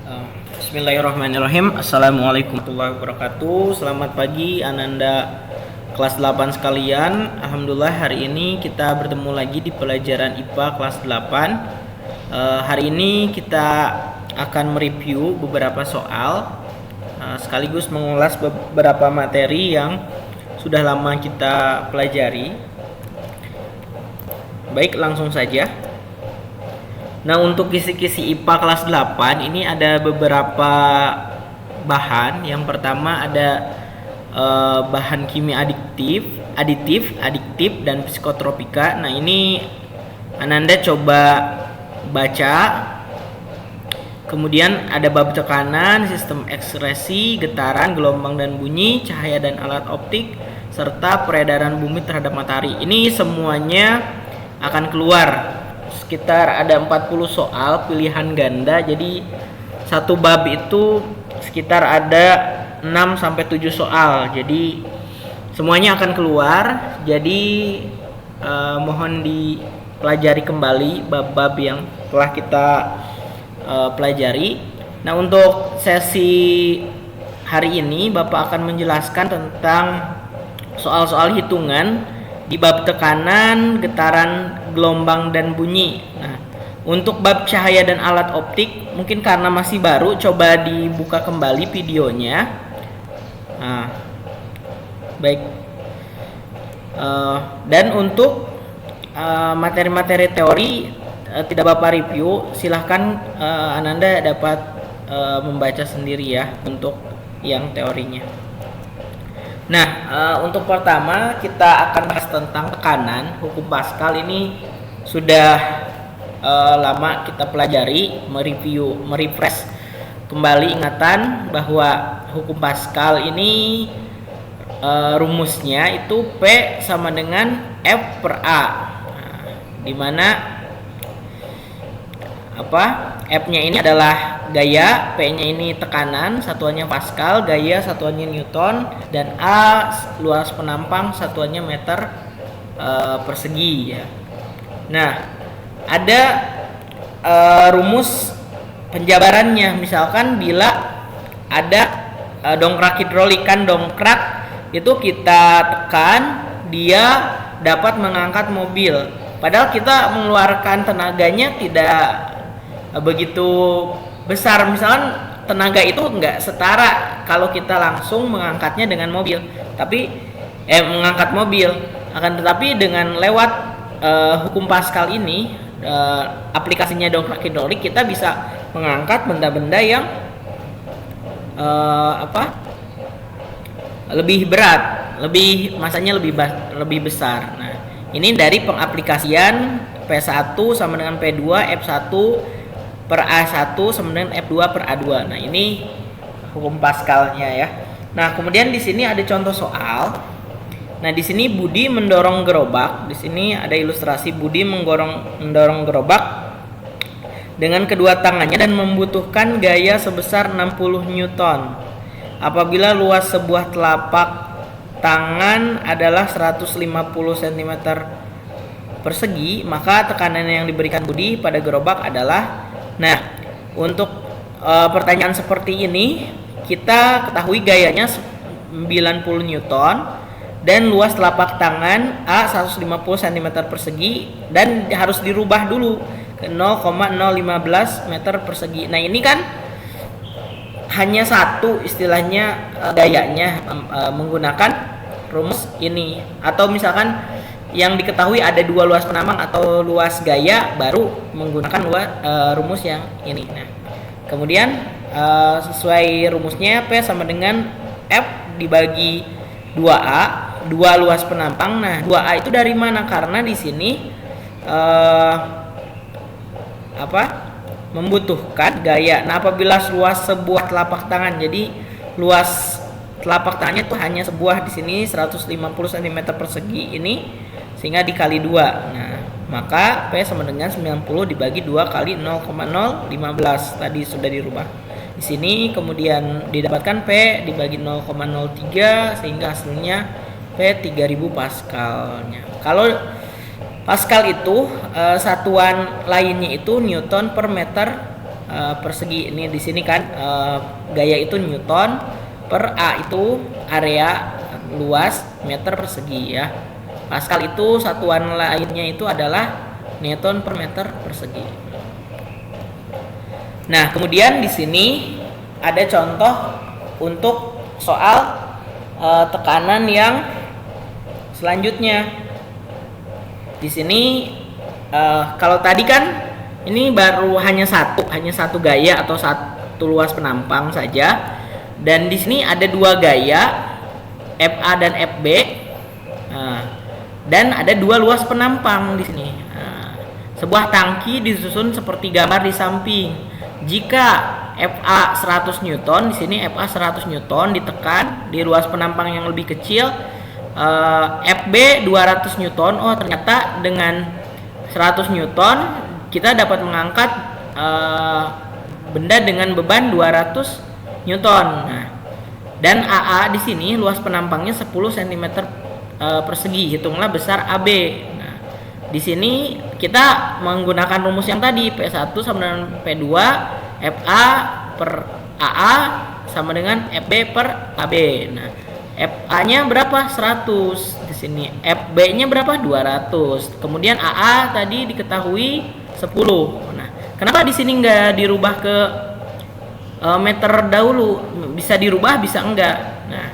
Bismillahirrahmanirrahim. Assalamualaikum warahmatullahi wabarakatuh. Selamat pagi Ananda kelas 8 sekalian. Alhamdulillah hari ini kita bertemu lagi di pelajaran IPA kelas 8. Hari ini kita akan mereview beberapa soal sekaligus mengulas beberapa materi yang sudah lama kita pelajari. Baik, langsung saja. Nah, untuk kisi-kisi IPA kelas 8 ini ada beberapa bahan. Yang pertama ada bahan kimia aditif dan psikotropika. Nah, ini Ananda coba baca. Kemudian ada bab tekanan, sistem ekspresi, getaran, gelombang dan bunyi, cahaya dan alat optik, serta peredaran bumi terhadap matahari. Ini semuanya akan keluar sekitar ada 40 soal pilihan ganda. Jadi satu bab itu sekitar ada 6 sampai 7 soal. Jadi semuanya akan keluar. Jadi mohon dipelajari kembali bab-bab yang telah kita pelajari. Nah, untuk sesi hari ini Bapak akan menjelaskan tentang soal-soal hitungan di bab tekanan, getaran, gelombang dan bunyi. Nah, untuk bab cahaya dan alat optik mungkin karena masih baru, coba dibuka kembali videonya. Nah, baik. Dan untuk materi-materi teori tidak Bapak review, silahkan Ananda dapat membaca sendiri ya untuk yang teorinya. Nah, untuk pertama kita akan bahas tentang tekanan. Hukum Pascal ini sudah lama kita pelajari, merefresh kembali ingatan bahwa hukum Pascal ini rumusnya itu P sama dengan F per A. Nah, dimana F-nya ini adalah gaya, P-nya ini tekanan, satuannya Pascal, gaya satuannya Newton, dan A luas penampang, satuannya meter persegi ya. Nah, ada rumus penjabarannya. Misalkan bila ada dongkrak hidrolik, kan dongkrak itu kita tekan, dia dapat mengangkat mobil. Padahal kita mengeluarkan tenaganya tidak begitu besar. Misalkan tenaga itu enggak setara kalau kita langsung mengangkatnya dengan mobil, tapi mengangkat mobil. Akan tetapi dengan lewat hukum Pascal ini, aplikasinya dongkrak hidrolik, kita bisa mengangkat benda-benda yang lebih berat, masanya lebih besar. Nah, ini dari pengaplikasian P1 sama dengan P2, F1 per A1 sama dengan F2 per A2. Nah, ini hukum Pascalnya ya. Nah, kemudian di sini ada contoh soal. Nah, di sini Budi mendorong gerobak. Di sini ada ilustrasi Budi mendorong gerobak dengan kedua tangannya dan membutuhkan gaya sebesar 60 Newton. Apabila luas sebuah telapak tangan adalah 150 cm persegi, maka tekanan yang diberikan Budi pada gerobak adalah. Nah, untuk pertanyaan seperti ini, kita ketahui gayanya 90 Newton dan luas telapak tangan A 150 cm persegi, dan harus dirubah dulu ke 0,015 meter persegi. Nah, ini kan hanya satu istilahnya gayanya menggunakan rumus ini. Atau misalkan yang diketahui ada dua luas penampang atau luas gaya, baru menggunakan rumus yang ini. Nah, kemudian sesuai rumusnya P sama dengan F dibagi 2A, 2 luas penampang. Nah, 2A itu dari mana? Karena di sini membutuhkan gaya. Nah, apabila luas sebuah telapak tangan, jadi luas telapak tangannya itu hanya sebuah, di sini 150 cm persegi ini, sehingga dikali 2. Nah, maka P sama dengan 90 dibagi 2 kali 0,015 tadi sudah dirubah. Di sini kemudian didapatkan P dibagi 0,03 sehingga hasilnya P 3000 Pascalnya. Kalau Pascal itu satuan lainnya itu Newton per meter persegi. Ini di sini kan gaya itu Newton, per A itu area luas meter persegi ya. Pascal itu satuan lainnya itu adalah Newton per meter persegi. Nah, kemudian di sini ada contoh untuk soal tekanan yang selanjutnya. Di sini kalau tadi kan ini baru hanya satu gaya atau satu luas penampang saja, dan di sini ada dua gaya FA dan FB, dan ada dua luas penampang di sini. Sebuah tangki disusun seperti gambar di samping. Jika FA 100 Newton, di sini FA 100 Newton ditekan di luas penampang yang lebih kecil, FB 200 Newton. Oh, ternyata dengan 100 Newton kita dapat mengangkat benda dengan beban 200 Newton. Nah, dan AA di sini luas penampangnya 10 cm persegi. Hitunglah besar AB. Nah, di sini kita menggunakan rumus yang tadi, P1 sama dengan P2, FA per AA sama dengan FB per AB. Nah, FA-nya berapa? 100. Di sini FB-nya berapa? 200. Kemudian AA tadi diketahui 10. Nah, kenapa di sini nggak dirubah ke meter dahulu? Bisa dirubah, bisa enggak. Nah,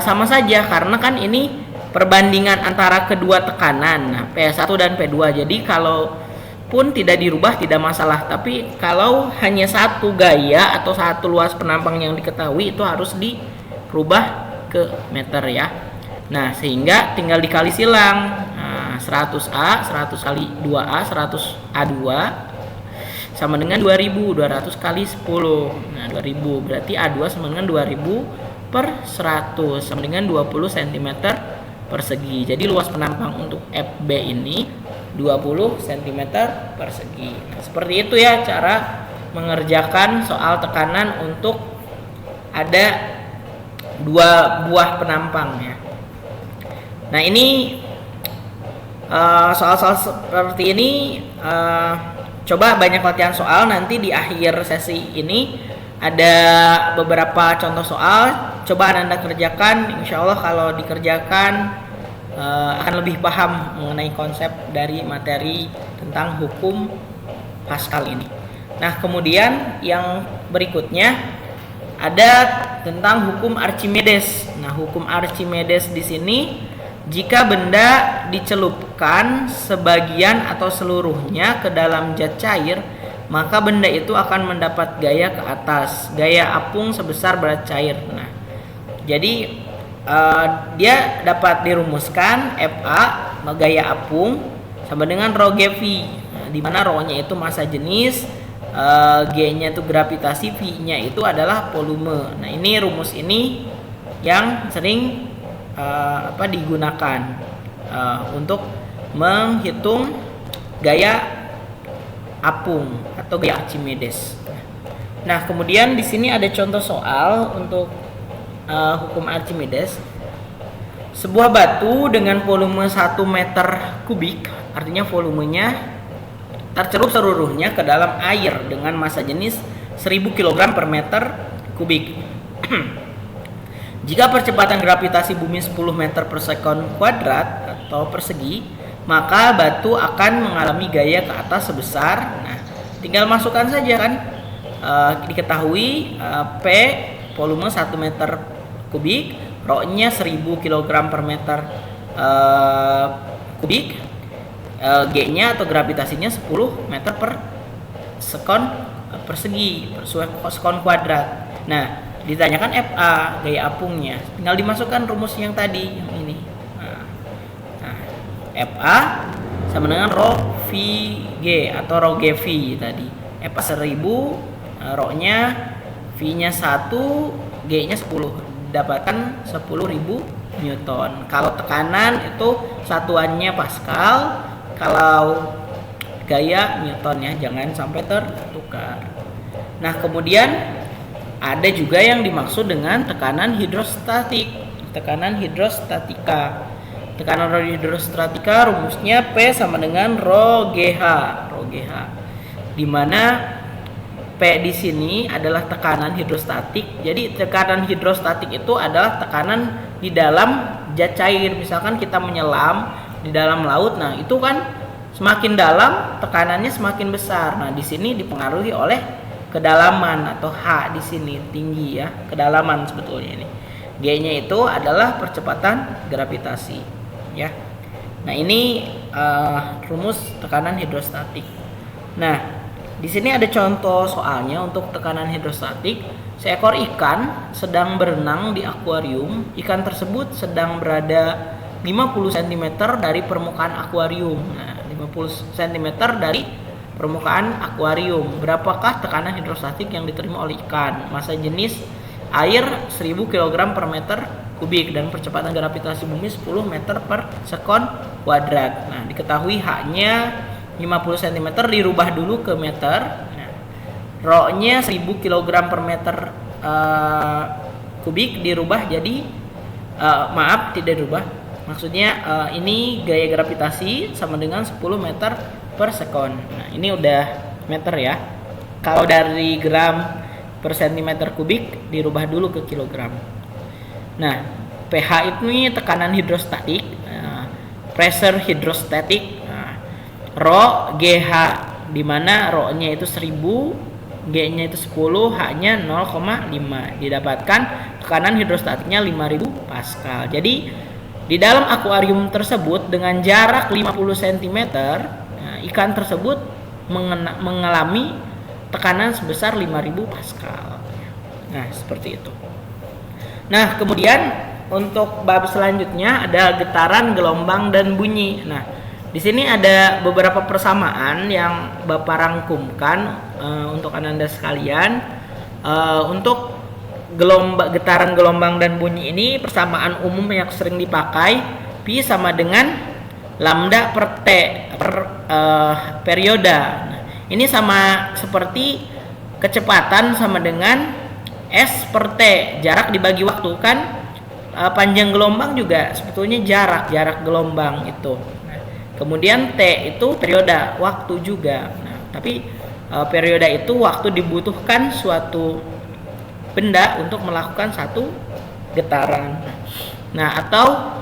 sama saja karena kan ini perbandingan antara kedua tekanan, nah, P1 dan P2. Jadi kalau pun tidak dirubah tidak masalah, tapi kalau hanya satu gaya atau satu luas penampang yang diketahui itu harus dirubah ke meter ya. Nah, sehingga tinggal dikali silang. Nah, 100A 100 kali 2A 100A2 sama dengan 2000, 200 kali 10. Nah, 2000 berarti A2 sama dengan 2000 per 100 sama dengan 20 cm persegi. Jadi luas penampang untuk FB ini 20 cm persegi. Nah, seperti itu ya cara mengerjakan soal tekanan untuk ada dua buah penampang ya. Nah, ini soal-soal seperti ini coba banyak latihan soal. Nanti di akhir sesi ini ada beberapa contoh soal, coba Anda kerjakan. Insya Allah kalau dikerjakan akan lebih paham mengenai konsep dari materi tentang hukum Pascal ini. Nah, kemudian yang berikutnya ada tentang hukum Archimedes. Nah, hukum Archimedes di sini, jika benda dicelupkan sebagian atau seluruhnya ke dalam zat cair, maka benda itu akan mendapat gaya ke atas, gaya apung sebesar berat cair. Nah, jadi dia dapat dirumuskan FA gaya apung sama dengan rho G V, di mana rho-nya itu massa jenis, G-nya itu gravitasi, V-nya itu adalah volume. Nah, ini rumus ini yang sering digunakan untuk menghitung gaya apung atau gaya Archimedes. Nah, kemudian di sini ada contoh soal untuk hukum Archimedes. Sebuah batu dengan volume 1 meter kubik, artinya volumenya tercelup seluruhnya ke dalam air dengan massa jenis 1000 kg per meter kubik. Jika percepatan gravitasi bumi 10 meter per sekon kuadrat atau persegi, maka batu akan mengalami gaya ke atas sebesar, nah, tinggal masukkan saja kan, diketahui P volume 1 meter kubik, rho-nya 1000 kg per meter kubik, G-nya atau gravitasinya 10 meter per sekon persegi, per sekon kuadrat. Nah, ditanyakan FA gaya apungnya, tinggal dimasukkan rumus yang tadi, yang ini. Nah, FA sama dengan rho VG atau rho GV tadi. FA 1000, rho-nya, V-nya 1, G-nya 10. Dapatkan 10.000 Newton. Kalau tekanan itu satuannya Pascal, kalau gaya Newton ya, jangan sampai tertukar. Nah, kemudian ada juga yang dimaksud dengan tekanan hidrostatik, tekanan hidrostatika. Tekanan hidrostatika rumusnya P sama dengan rho GH, di mana P di sini adalah tekanan hidrostatik. Jadi tekanan hidrostatik itu adalah tekanan di dalam zat cair. Misalkan kita menyelam di dalam laut, nah itu kan semakin dalam tekanannya semakin besar. Nah, di sini dipengaruhi oleh kedalaman atau H di sini tinggi ya, kedalaman sebetulnya ini. G-nya itu adalah percepatan gravitasi ya. Nah, ini rumus tekanan hidrostatik. Nah, di sini ada contoh soalnya untuk tekanan hidrostatik. Seekor ikan sedang berenang di akuarium. Ikan tersebut sedang berada 50 cm dari permukaan akuarium. Nah, 50 cm dari permukaan akuarium. Berapakah tekanan hidrostatik yang diterima oleh ikan? Massa jenis air 1000 kg per meter kubik dan percepatan gravitasi bumi 10 meter per sekon kuadrat. Nah, diketahui H-nya 50 cm dirubah dulu ke meter. Nah, Rho-nya 1000 kg per meter kubik dirubah jadi maaf, tidak dirubah. Maksudnya ini gaya gravitasi sama dengan 10 meter per sekon. Nah, ini udah meter ya. Kalau dari gram per centimeter kubik dirubah dulu ke kilogram. Nah, pH ini tekanan hidrostatik, pressure hidrostatik. Rho GH, di mana Rho-nya itu 1000, G-nya itu 10, H-nya 0,5. Didapatkan tekanan hidrostatiknya 5000 Pascal. Jadi di dalam akuarium tersebut dengan jarak 50 cm, ikan tersebut mengalami tekanan sebesar 5000 Pascal. Nah, seperti itu. Nah, kemudian untuk bab selanjutnya ada getaran, gelombang, dan bunyi. Nah, di sini ada beberapa persamaan yang Bapak rangkumkan untuk Ananda sekalian. Untuk getaran, gelombang, dan bunyi ini persamaan umum yang sering dipakai. Pi sama dengan lambda per T per perioda. Nah, ini sama seperti kecepatan sama dengan S per T, jarak dibagi waktu kan. Panjang gelombang juga sebetulnya jarak gelombang itu. Kemudian T itu periode waktu juga. Nah, tapi periode itu waktu dibutuhkan suatu benda untuk melakukan satu getaran. Nah, atau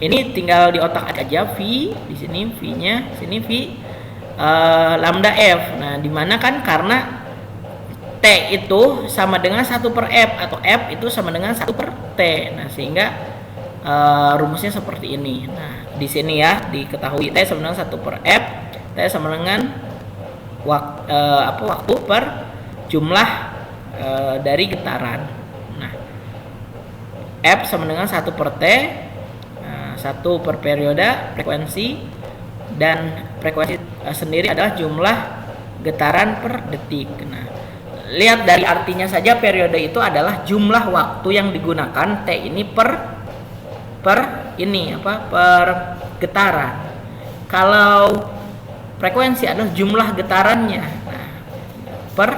ini tinggal di otak aja V di sini V-nya, sini V lambda F. Nah, dimana kan karena T itu sama dengan 1 per F atau F itu sama dengan 1 per T. Nah, sehingga rumusnya seperti ini. Nah, di sini ya diketahui T sama dengan 1 per F, T sama dengan waktu per jumlah dari getaran. Nah, F sama dengan 1 per T, 1 per periode frekuensi, dan frekuensi sendiri adalah jumlah getaran per detik. Nah, lihat dari artinya saja periode itu adalah jumlah waktu yang digunakan. T ini per getaran. Kalau frekuensi adalah jumlah getarannya, nah, per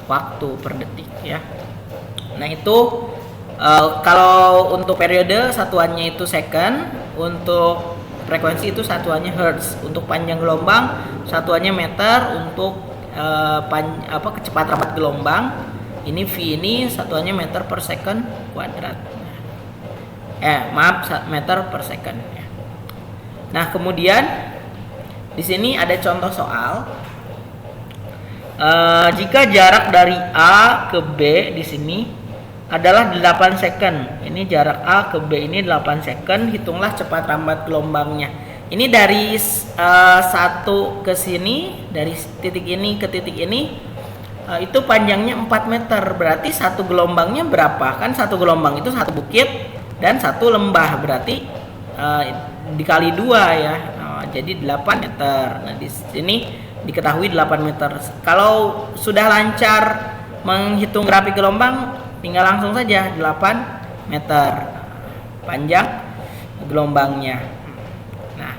waktu per detik ya. Nah, itu kalau untuk periode satuannya itu second, untuk frekuensi itu satuannya hertz, untuk panjang gelombang satuannya meter, untuk kecepatan rambat gelombang ini V ini satuannya meter per second kuadrat. Meter per second ya. Nah, kemudian di sini ada contoh soal. Jika jarak dari A ke B di sini adalah 8 second. Ini jarak A ke B ini 8 second, hitunglah cepat rambat gelombangnya. Ini dari satu ke sini, dari titik ini ke titik ini itu panjangnya 4 meter. Berarti satu gelombangnya berapa? Kan satu gelombang itu satu bukit dan satu lembah, berarti dikali 2 ya. Jadi 8 meter. Nah, di sini diketahui 8 meter. Kalau sudah lancar menghitung grafik gelombang, tinggal langsung saja 8 meter panjang gelombangnya. Nah,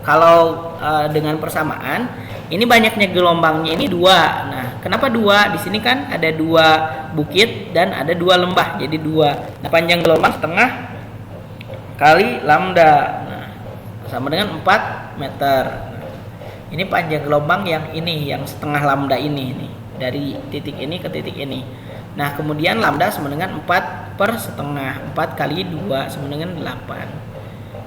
kalau dengan persamaan ini banyaknya gelombangnya ini 2. Nah, kenapa 2? Di sini kan ada 2 bukit dan ada 2 lembah, jadi 2. Nah, panjang gelombang setengah kali lambda. Nah, sama dengan 4 meter. Nah, ini panjang gelombang yang ini, yang setengah lambda ini nih. dari titik ini ke titik ini. Nah, kemudian lambda sama dengan 4/setengah. 4 kali 2 sama dengan 8.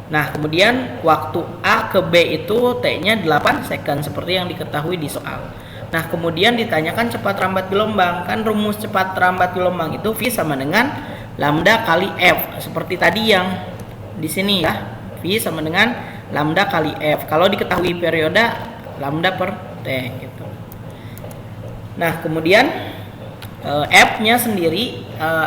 Nah, kemudian waktu A ke B itu T-nya 8 second seperti yang diketahui di soal. Nah, kemudian ditanyakan cepat rambat gelombang. Kan rumus cepat rambat gelombang itu V sama dengan lambda kali F. Seperti tadi yang di sini ya. V sama dengan lambda kali F. Kalau diketahui periode lambda per T gitu. Nah, kemudian F-nya sendiri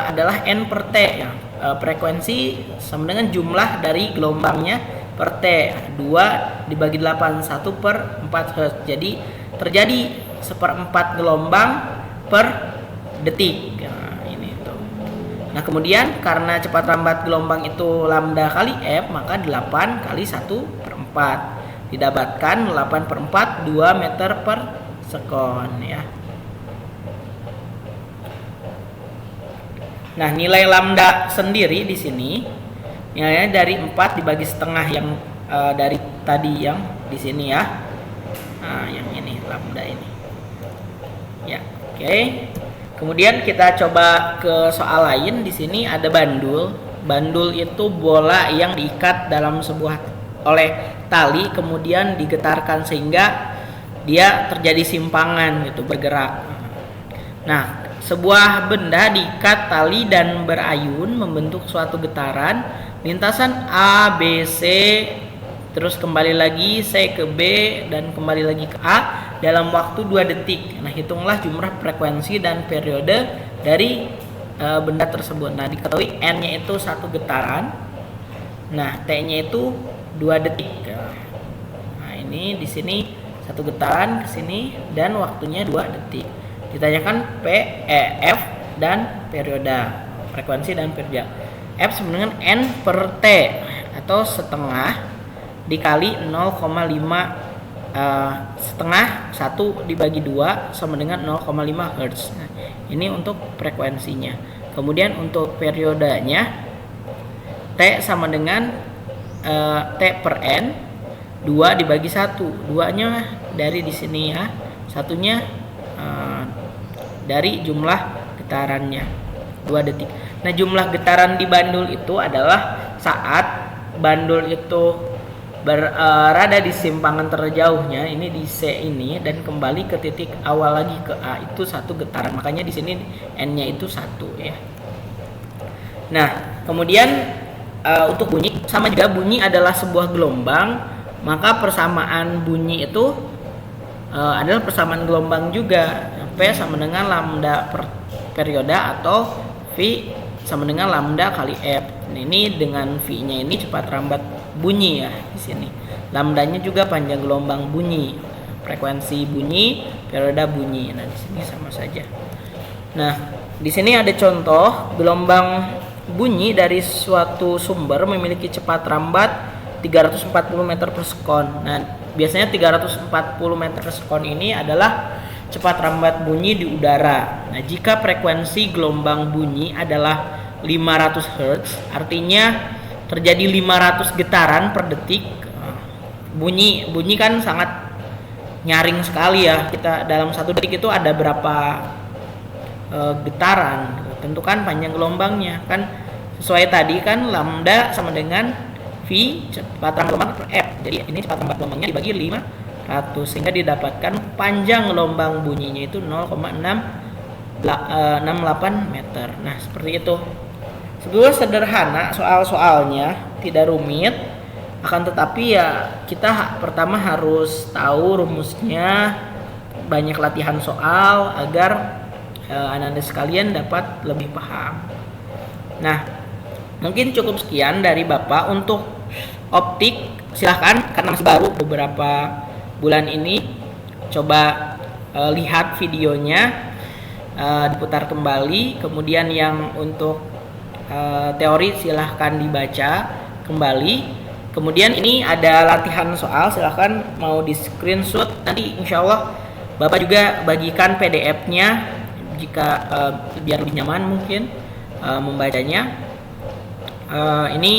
adalah N per T ya. Frekuensi sama dengan jumlah dari gelombangnya per T. 2 dibagi 8, 1/4 Hz. Jadi terjadi 1/4 gelombang per detik. Nah, ini tuh. Nah, kemudian karena cepat rambat gelombang itu lambda kali F, maka 8 kali 1/4 didapatkan 8/4 2 meter per sekon ya. Nah, nilai lambda sendiri di sini nilainya dari 4 dibagi setengah yang dari tadi yang di sini ya. Nah, yang ini lambda ini. Ya, oke. Kemudian kita coba ke soal lain. Di sini ada bandul. Bandul itu bola yang diikat dalam sebuah oleh tali kemudian digetarkan sehingga dia terjadi simpangan gitu, bergerak. Nah, sebuah benda diikat tali dan berayun membentuk suatu getaran lintasan A, B, C, terus kembali lagi C ke B dan kembali lagi ke A dalam waktu 2 detik. Nah, hitunglah jumlah frekuensi dan periode dari benda tersebut. Nah, diketahui N-nya itu 1 getaran. Nah, T-nya itu 2 detik. Nah, ini di sini 1 getaran ke sini dan waktunya 2 detik. Ditanyakan F dan periode, frekuensi dan periode. F sama dengan N per T atau setengah dikali 0,5 setengah 1 dibagi 2 sama dengan 0,5 Hz. Nah, ini untuk frekuensinya. Kemudian untuk periodenya T sama dengan T per N 2 dibagi 1. 2-nya dari di sini ya. Satunya dari jumlah getarannya 2 detik. Nah, jumlah getaran di bandul itu adalah saat bandul itu berada di simpangan terjauhnya, ini di C ini, dan kembali ke titik awal lagi ke A, itu 1 getaran. Makanya di sini N-nya itu 1 ya. Nah, kemudian untuk bunyi sama juga, bunyi adalah sebuah gelombang, maka persamaan bunyi itu adalah persamaan gelombang juga. P sama dengan lambda per periode atau V sama dengan lambda kali F. Nah, ini dengan V-nya ini cepat rambat bunyi ya di sini. Lambdanya juga panjang gelombang bunyi, frekuensi bunyi, periode bunyi. Nah, di sini sama saja. Nah, di sini ada contoh gelombang bunyi dari suatu sumber memiliki cepat rambat 340 meter per sekon. Nah, biasanya 340 meter per sekon ini adalah cepat rambat bunyi di udara. Nah, jika frekuensi gelombang bunyi adalah 500 Hz, artinya terjadi 500 getaran per detik. Bunyi kan sangat nyaring sekali ya. Kita dalam 1 detik itu ada berapa getaran. Tentukan panjang gelombangnya. Kan sesuai tadi kan lambda sama dengan V cepat rambat gelombang per F. Jadi ini cepat rambat gelombangnya dibagi 500 sehingga didapatkan panjang gelombang bunyinya itu 0,68 meter. Nah, seperti itu. Sebetulnya sederhana soal-soalnya, tidak rumit. Akan tetapi ya kita pertama harus tahu rumusnya, banyak latihan soal agar anak-anak sekalian dapat lebih paham. Nah, mungkin cukup sekian dari Bapak untuk optik. Silahkan karena masih baru beberapa bulan ini, coba lihat videonya, diputar kembali. Kemudian yang untuk teori silahkan dibaca kembali. Kemudian ini ada latihan soal, silahkan mau di screenshot. Nanti insya Allah Bapak juga bagikan PDF-nya jika biar lebih nyaman mungkin membacanya. Ini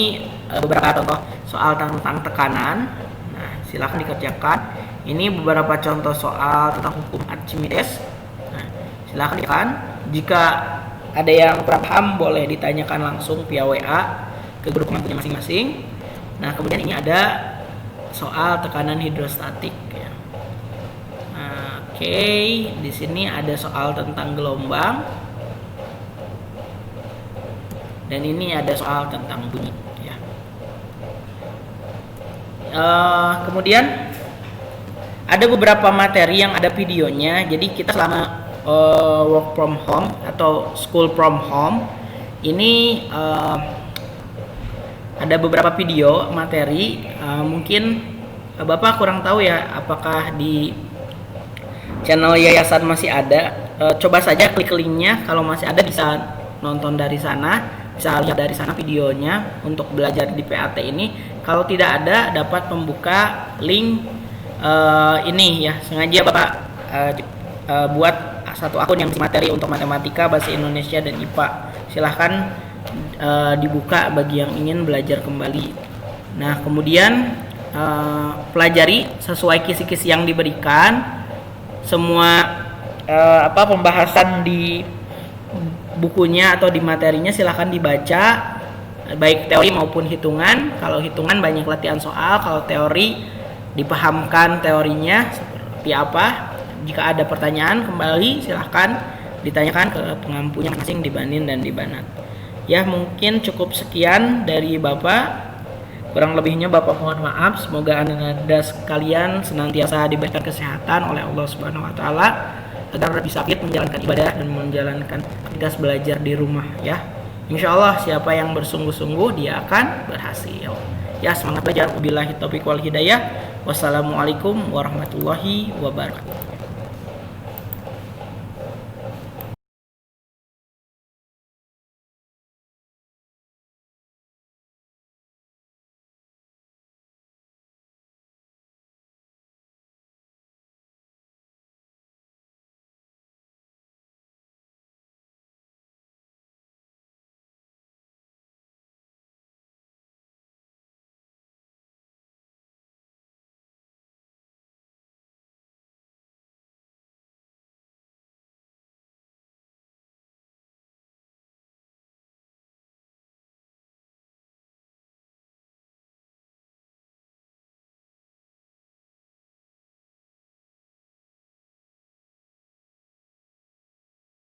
beberapa contoh soal tentang tekanan. Nah, silahkan dikerjakan. Ini beberapa contoh soal tentang hukum Archimedes. Nah, Silahkan. Jika ada yang kurang paham boleh ditanyakan langsung via WA ke grup pengampunya masing-masing. Nah, kemudian ini ada soal tekanan hidrostatik ya. Oke, di sini ada soal tentang gelombang. Dan ini ada soal tentang bunyi ya. Kemudian ada beberapa materi yang ada videonya. Jadi kita selama work from home atau school from home ini ada beberapa video materi. Mungkin Bapak kurang tahu ya apakah di channel yayasan masih ada. Coba saja klik linknya, kalau masih ada bisa nonton dari sana, bisa lihat dari sana videonya untuk belajar di PAT ini. Kalau tidak ada, dapat membuka link ini ya. Sengaja Bapak buat satu akun yang materi untuk matematika, bahasa Indonesia, dan IPA. Silahkan dibuka bagi yang ingin belajar kembali. Nah, kemudian pelajari sesuai kisi-kisi yang diberikan. Semua pembahasan di bukunya atau di materinya silahkan dibaca, baik teori maupun hitungan. Kalau hitungan banyak latihan soal, kalau teori dipahamkan teorinya seperti apa. Jika ada pertanyaan kembali silahkan ditanyakan ke pengampunya masing di Banin dan di Banat. Ya, mungkin cukup sekian dari Bapak. Kurang lebihnya Bapak mohon maaf. Semoga Anda sekalian senantiasa diberikan kesehatan oleh Allah Subhanahu wa taala agar bisa fit menjalankan ibadah dan menjalankan tugas belajar di rumah ya. Insya Allah siapa yang bersungguh-sungguh dia akan berhasil. Ya, semangat belajar. Wabillahi taufiq wal hidayah. Wassalamualaikum warahmatullahi wabarakatuh.